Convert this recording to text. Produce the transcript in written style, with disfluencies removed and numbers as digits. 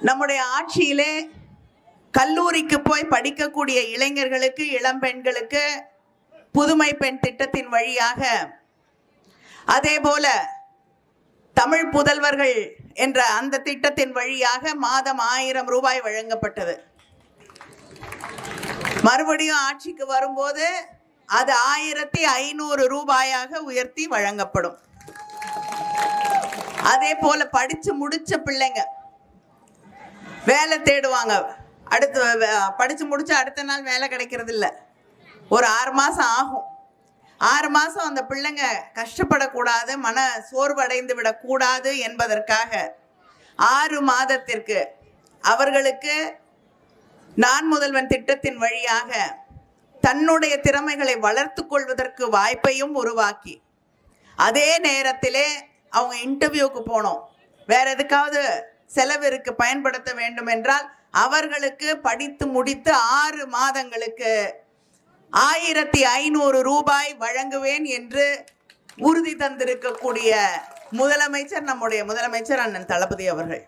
நம்முடைய ஆட்சியிலே கல்லூரிக்கு போய் படிக்கக்கூடிய இளைஞர்களுக்கு, இளம்பெண்களுக்கு புதுமை பெண் திட்டத்தின் வழியாக, அதே போல தமிழ் புதல்வர்கள் என்ற அந்த திட்டத்தின் வழியாக மாதம் 1000 ரூபாய் வழங்கப்பட்டது. மறுபடியும் ஆட்சிக்கு வரும்போது அது 1500 ரூபாயாக உயர்த்தி வழங்கப்படும். அதே போல படிச்சு முடிச்ச பிள்ளைங்க வேலை தேடுவாங்க. படிச்சு முடிச்ச அடுத்த நாள் வேலை கிடைக்கிறது இல்லை. ஒரு 6 மாசம் ஆகும். 6 மாசம் அந்த பிள்ளைங்க கஷ்டப்படக்கூடாது, மன சோர்வடைந்து விடக்கூடாது என்பதற்காக 6 மாதத்திற்கு அவர்களுக்கு நான் முதல்வன் திட்டத்தின் வழியாக தன்னுடைய திறமைகளை வளர்த்து கொள்வதற்கு வாய்ப்பையும் உருவாக்கி, அதே நேரத்திலே அவங்க இன்டர்வியூக்கு போனோம், வேற எதுக்காவது செலவிற்கு பயன்படுத்த வேண்டும் என்றால் அவர்களுக்கு படித்து முடித்து 6 மாதங்களுக்கு 1500 ரூபாய் வழங்குவேன் என்று உறுதி தந்திருக்கக்கூடிய முதலமைச்சர் நம்முடைய முதலமைச்சர் அண்ணன் தளபதி அவர்கள்.